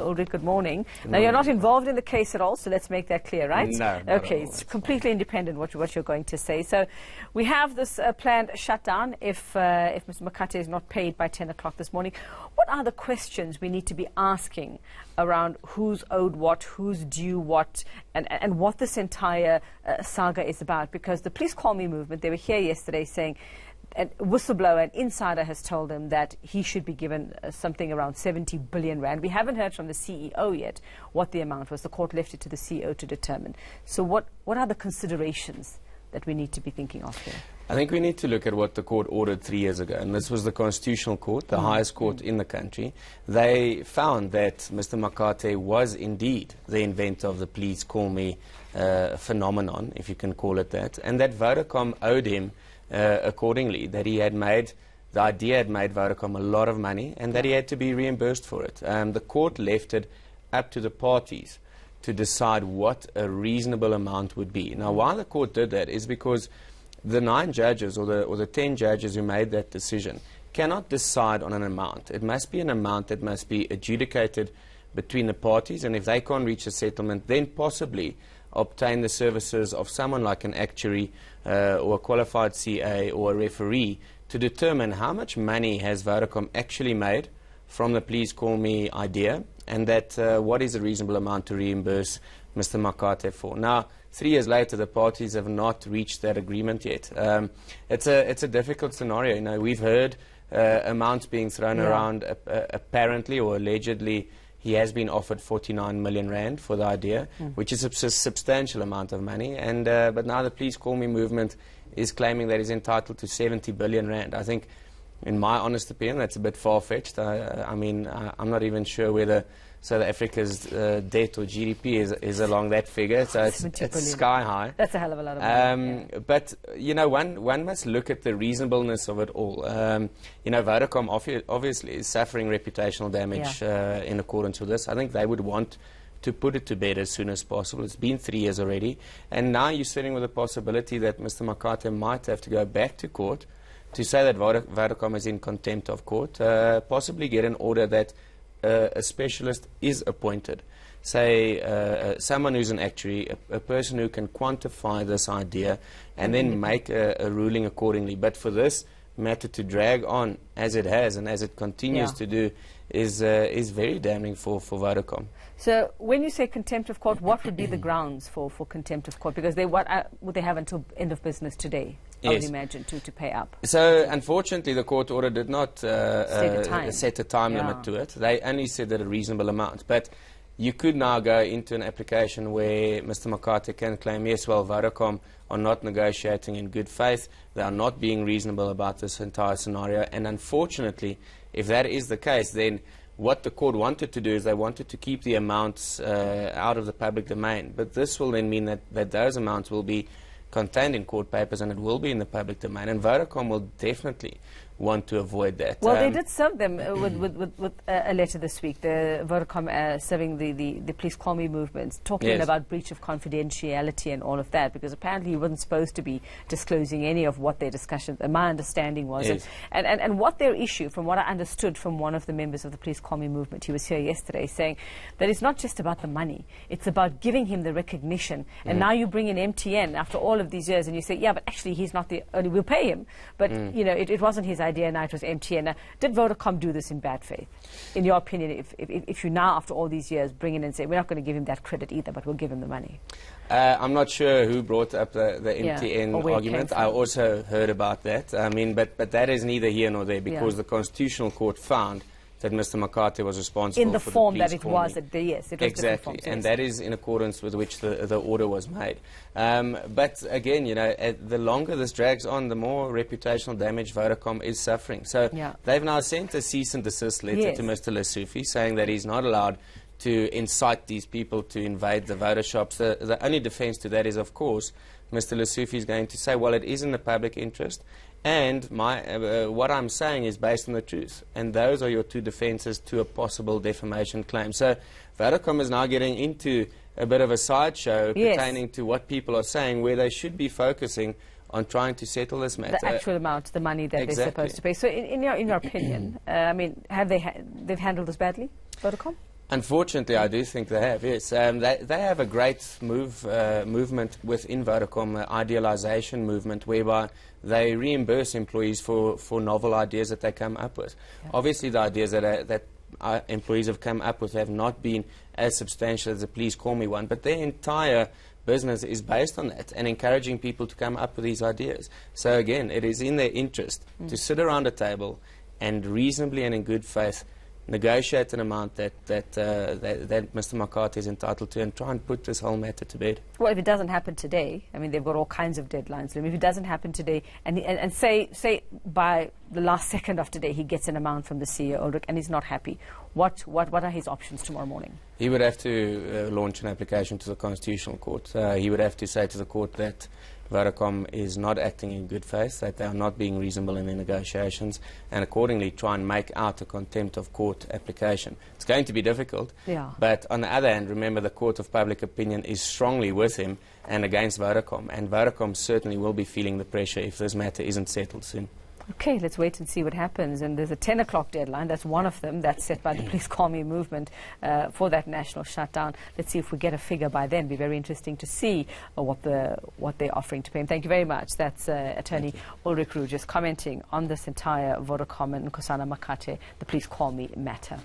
Ulrich, good morning. Now, you're not involved in the case at all, so let's make that clear, right? No. Okay, it's completely independent what you're going to say. So we have this planned shutdown if Mr. Makate is not paid by 10 o'clock this morning. What are the questions we need to be asking around who's owed what, who's due what, and what this entire saga is about? Because the Please Call Me movement, they were here yesterday saying a whistleblower, an insider, has told him that he should be given something around 70 billion rand. We haven't heard from the CEO yet what the amount was. The court left it to the CEO to determine. So what are the considerations that we need to be thinking of here? I think we need to look at what the court ordered 3 years ago, and this was the Constitutional Court, the highest court in the country. They found that Mr. Makate was indeed the inventor of the Please Call Me phenomenon, if you can call it that, and that Vodacom owed him accordingly, that he had made, the idea had made Vodacom a lot of money and that he had to be reimbursed for it. The court left it up to the parties to decide what a reasonable amount would be. Now, why the court did that is because the 9 judges or the 10 judges who made that decision cannot decide on an amount. It must be an amount that must be adjudicated between the parties, and if they can't reach a settlement, then possibly obtain the services of someone like an actuary or a qualified CA or a referee to determine how much money has Vodacom actually made from the Please Call Me idea, and that what is a reasonable amount to reimburse Mr. Makate for. Now, 3 years later, the parties have not reached that agreement yet. It's a difficult scenario. You know, we've heard amounts being thrown around. Apparently or allegedly, he has been offered 49 million rand for the idea, which is a substantial amount of money. And but now the Please Call Me movement is claiming that he's entitled to 70 billion rand. I think, in my honest opinion, that's a bit far-fetched. I mean, I'm not even sure whether South Africa's debt or GDP is along that figure, so it's sky high. That's a hell of a lot of money. But, you know, one must look at the reasonableness of it all. You know, Vodacom obviously is suffering reputational damage in accordance with this. I think they would want to put it to bed as soon as possible. It's been 3 years already, and now you're sitting with the possibility that Mr. Makate might have to go back to court to say that Vodacom is in contempt of court, possibly get an order that a specialist is appointed, say someone who's an actuary, a person who can quantify this idea and then make a ruling accordingly. But for this matter to drag on as it has and as it continues to do is very damning for Vodacom. So when you say contempt of court, what would be the grounds for contempt of court? Because what would they have until end of business today, I would imagine, to pay up? So unfortunately, the court order did not set a time limit to it. They only said that a reasonable amount. But you could now go into an application where Mr. Makate can claim, yes, well, Vodacom are not negotiating in good faith. They are not being reasonable about this entire scenario. And unfortunately, if that is the case, then what the court wanted to do is they wanted to keep the amounts out of the public domain. But this will then mean that those amounts will be contained in court papers and it will be in the public domain. And Vodacom will definitely want to avoid that. Well, they did serve them with a letter this week, the Vodacom serving the Please Call Me movement, talking about breach of confidentiality and all of that, because apparently he wasn't supposed to be disclosing any of what their discussion, my understanding was. And what their issue, from what I understood from one of the members of the Please Call Me movement, he was here yesterday, saying that it's not just about the money, it's about giving him the recognition. And now you bring in MTN after all of these years and you say, yeah, but actually he's not the only, we'll pay him. But, you know, it wasn't his idea, now it was MTN. Now, did Vodacom do this in bad faith? In your opinion, if you now, after all these years, bring in and say, we're not going to give him that credit either, but we'll give him the money? I'm not sure who brought up the MTN argument. I also heard about that. I mean, but that is neither here nor there, because the Constitutional Court found that Mr. Makate was responsible in the for form the that it was. Yes, it was exactly, and that is in accordance with which the order was made. But again, you know, the longer this drags on, the more reputational damage Vodacom is suffering. So they've now sent a cease and desist letter to Mr. Lesufi saying that he's not allowed to incite these people to invade the voter shops. The only defense to that is, of course, Mr. Lesufi is going to say, well, it is in the public interest, and what I'm saying is based on the truth. And those are your two defenses to a possible defamation claim. So Vodacom is now getting into a bit of a sideshow pertaining to what people are saying, where they should be focusing on trying to settle this matter. The actual amount, the money that they're supposed to pay. So in your opinion, I mean, they've handled this badly, Vodacom? Unfortunately, I do think they have, yes. They have a great movement within Vodacom, an idealisation movement, whereby they reimburse employees for novel ideas that they come up with. Yeah. Obviously, the ideas that employees have come up with have not been as substantial as the Please Call Me one, but their entire business is based on that and encouraging people to come up with these ideas. So again, it is in their interest to sit around a table and reasonably and in good faith negotiate an amount that Mr. Makate is entitled to and try and put this whole matter to bed. Well, if it doesn't happen today, I mean, they've got all kinds of deadlines. If it doesn't happen today, and say by the last second of today he gets an amount from the CEO, Ulrich, and he's not happy, what are his options tomorrow morning? He would have to launch an application to the Constitutional Court. He would have to say to the court that Vodacom is not acting in good faith, that they are not being reasonable in their negotiations, and accordingly try and make out a contempt of court application. It's going to be difficult, but on the other hand, remember the court of public opinion is strongly with him and against Vodacom, and Vodacom certainly will be feeling the pressure if this matter isn't settled soon. Okay, let's wait and see what happens. And there's a 10 o'clock deadline. That's one of them. That's set by the Please Call Me movement for that national shutdown. Let's see if we get a figure by then. It'll be very interesting to see what they're offering to pay him. Thank you very much. That's Attorney Ulrich Roo just commenting on this entire Vodacom and Nkosana Makate, the Please Call Me matter.